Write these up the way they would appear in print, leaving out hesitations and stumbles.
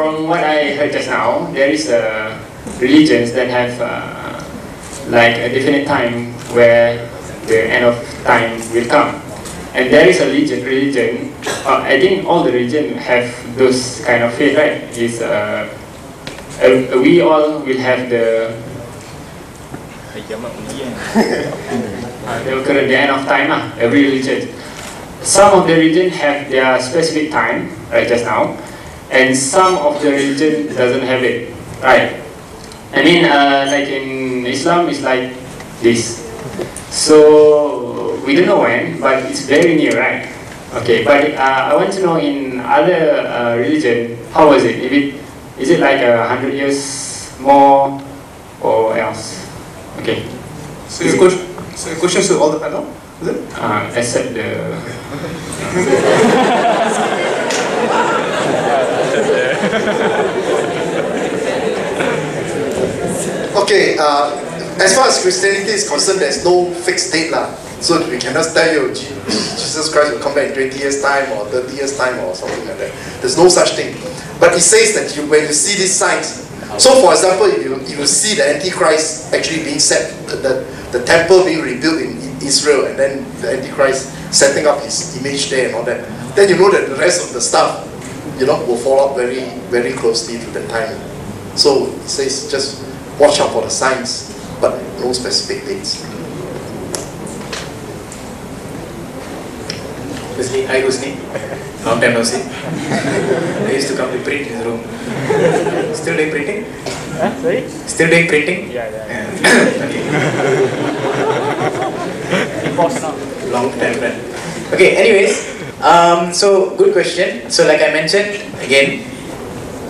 from what I heard just now, there is religions that have like a definite time where the end of time will come. And there is a religion, I think all the religion have those kind of faith, right? Is we all will have the the end of time, every religion. Some of the religion have their specific time, right, just now, and some of the religion doesn't have it, right? I mean, like in Islam, it's like this. So we don't know when, but it's very near, right? Okay, but I want to know in other religion, how was it? Is it like 100 years more or else? Okay. So your question to all the panel, is it? Except the. Okay, as far as Christianity is concerned, there's no fixed date lah. So we cannot tell you Jesus Christ will come back in 20 years time or 30 years time or something like that. There's no such thing. But it says that when you see these signs, so for example, you see the Antichrist actually being set, the temple being rebuilt in Israel, and then the Antichrist setting up his image there and all that, then you know that the rest of the stuff, will follow up very, very closely to that time. So it says just watch out for the signs, but no specific dates. Husni, hi Husni. Long time no see. I used to come to print in his room. Still doing printing? Sorry? Still doing printing? Yeah. Long time friend. Okay, anyways, so good question. So like I mentioned, again,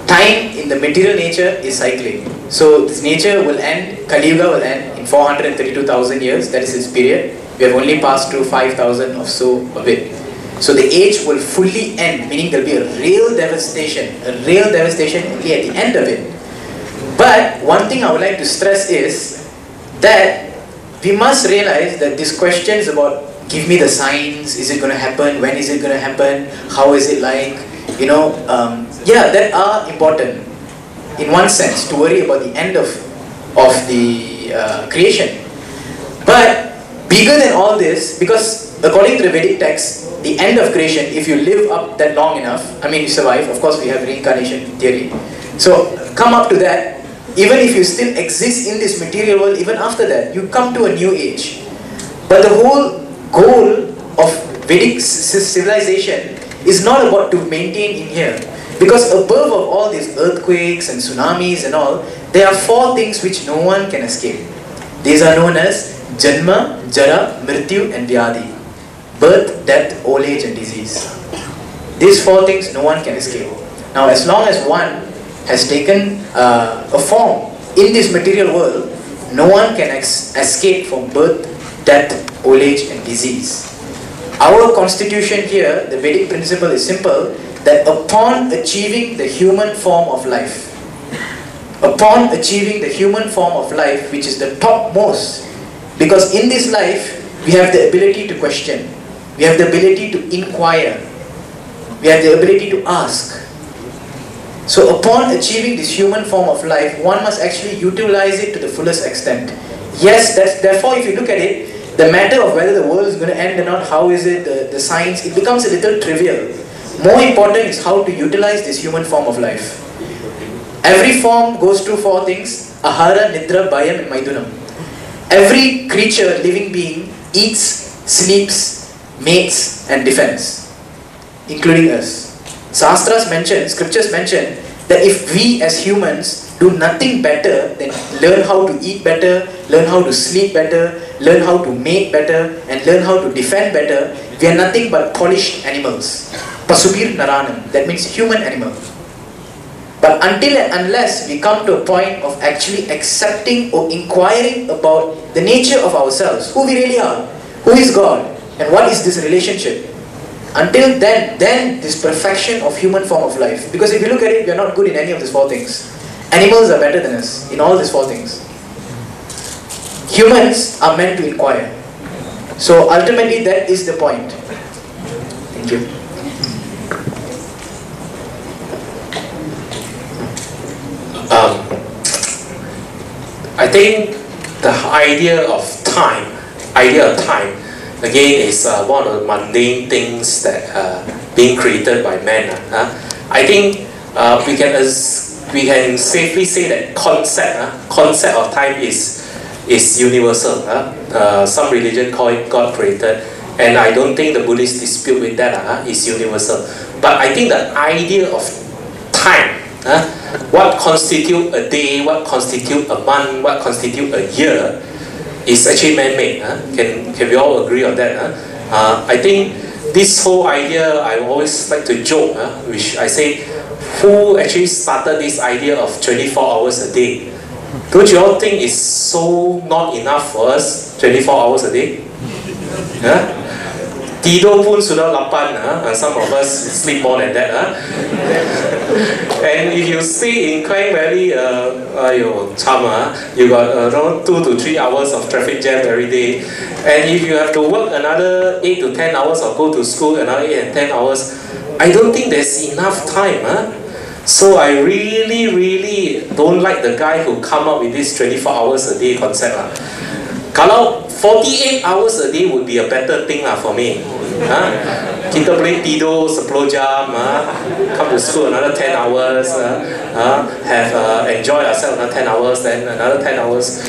time in the material nature is cycling. So this nature will end, Kali Yuga will end in 432,000 years, that is its period. We have only passed through 5,000 or so of it. So the age will fully end, meaning there will be a real devastation only at the end of it. But one thing I would like to stress is that we must realize that this question is about, give me the signs, is it going to happen, when is it going to happen, how is it like, yeah, that are important in one sense to worry about the end of the creation. But bigger than all this, because according to the Vedic text, the end of creation, if you live up that long enough, you survive, of course we have reincarnation theory. So come up to that, even if you still exist in this material world, even after that, you come to a new age. But the whole goal of Vedic civilization is not about to maintain in here. Because above of all these earthquakes and tsunamis and all, there are 4 things which no one can escape. These are known as Janma, Jara, Mrityu and Vyadi. Birth, death, old age and disease. These 4 things no one can escape. Now as long as one has taken a form in this material world, no one can escape from birth, death, old age and disease. Our constitution here, the Vedic principle is simple, that upon achieving the human form of life, which is the topmost, because in this life we have the ability to question, we have the ability to inquire, we have the ability to ask. So upon achieving this human form of life, one must actually utilize it to the fullest extent. Yes, therefore if you look at it, the matter of whether the world is going to end or not, how is it, the science, it becomes a little trivial. More important is how to utilize this human form of life. Every form goes through 4 things: ahara, nidra, bhayam and maidunam. Every creature, living being, eats, sleeps, mates and defends, including us. Scriptures mention that if we as humans do nothing better than learn how to eat better, learn how to sleep better, learn how to mate better and learn how to defend better, we are nothing but polished animals. Pasubir Naranam, that means human animal. But until and unless we come to a point of actually accepting or inquiring about the nature of ourselves, who we really are, who is God, and what is this relationship, until then this perfection of human form of life. Because if you look at it, we are not good in any of these 4 things. Animals are better than us in all these 4 things. Humans are meant to inquire. So ultimately that is the point. Thank you. I think the idea of time, again, is one of the mundane things that being created by man. I think we can safely say that concept of time is universal. Some religion call it God created, and I don't think the Buddhists dispute with that. It's universal. But I think the idea of time, what constitutes a day, what constitutes a month, what constitutes a year, is actually man-made. Can we all agree on that? I think this whole idea, I always like to joke, which I say, who actually started this idea of 24 hours a day? Don't you all think it's so not enough for us, 24 hours a day? Tidur pun sudah 8, some of us sleep more than that. And if you stay in Klang Valley, you got around 2 to 3 hours of traffic jam every day. And if you have to work another 8 to 10 hours or go to school another 8 and 10 hours, I don't think there's enough time. So I really don't like the guy who come up with this 24 hours a day concept. Kalau 48 hours a day would be a better thing for me. Kita boleh tidur 10 jam, come to school another 10 hours, enjoy ourselves another 10 hours, then another 10 hours.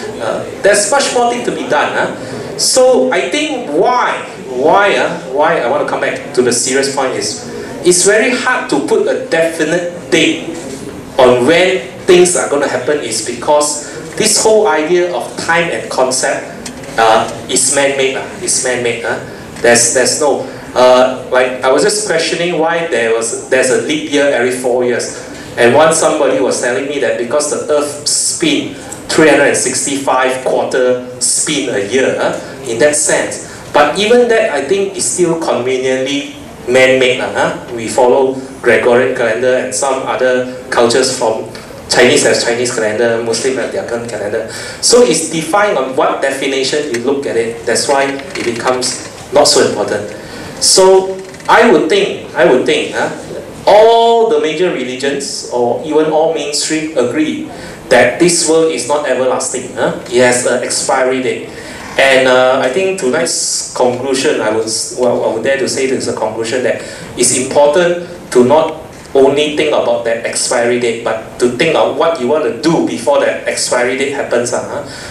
There's much more thing to be done. So I think why I want to come back to the serious point is, it's very hard to put a definite date on when things are going to happen, is because this whole idea of time and concept is man-made. There's no like, I was just questioning why there's a leap year every 4 years, and once somebody was telling me that because the Earth spin 365 quarter spin a year, in that sense. But even that, I think, is still conveniently man-made. We follow Gregorian calendar, and some other cultures from Chinese has Chinese calendar, Muslim have their calendar. So it's defined on what definition you look at it. That's why it becomes not so important. So I would think, all the major religions, or even all mainstream, agree that this world is not everlasting. It has an expiry date. And I think tonight's conclusion, I would dare to say this is a conclusion, that it's important to not only think about that expiry date, but to think of what you want to do before that expiry date happens.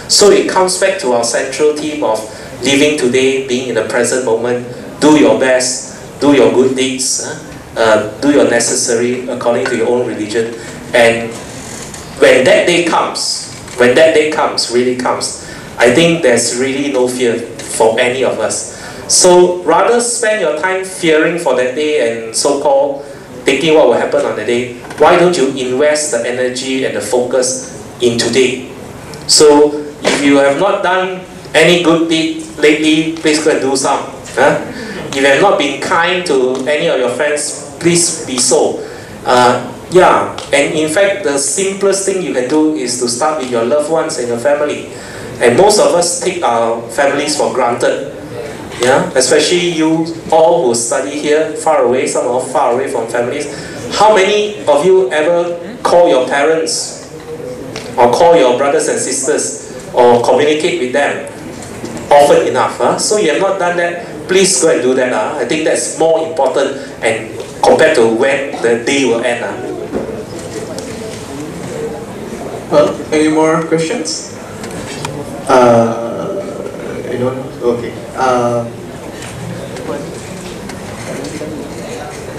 So it comes back to our central theme of living today, being in the present moment, do your best, do your good deeds, do your necessary according to your own religion. And when that day comes, really comes, I think there's really no fear for any of us. So rather spend your time fearing for that day and so-called thinking what will happen on the day, why don't you invest the energy and the focus in today? So if you have not done any good deed lately, please go and do some. If you have not been kind to any of your friends, please be so. And in fact, the simplest thing you can do is to start with your loved ones and your family. And most of us take our families for granted. Especially you all who study here, far away, some are far away from families. How many of you ever call your parents, or call your brothers and sisters, or communicate with them often enough? So you have not done that, please go and do that. I think that's more important, and compared to when the day will end. Well, any more questions? Okay.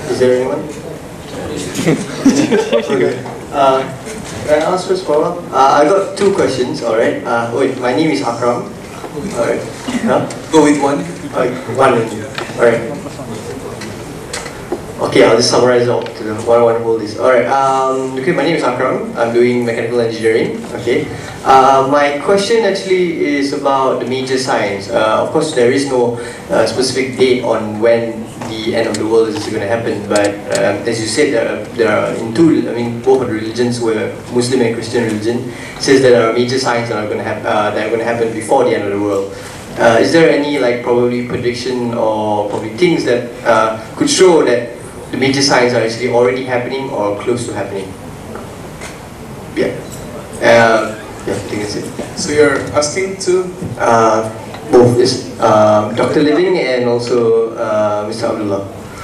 Is there anyone? Okay. Can I ask first, Paula? I got 2 questions, alright. Wait, my name is Akram. Alright. Go with one. One. Alright. Okay, I'll just summarize all to the one whole list. Alright, okay, my name is Akram. I'm doing mechanical engineering. Okay. My question actually is about the major signs. Of course, there is no specific date on when the end of the world is going to happen, but as you said, there are both of the religions, were Muslim and Christian religion, says that there are major signs that are going to happen before the end of the world. Is there any probably prediction or probably things that could show that the major signs are actually already happening or close to happening? Yeah. I think that's it. So you're asking to? Both is Dr. Living and also Mr. Abdullah.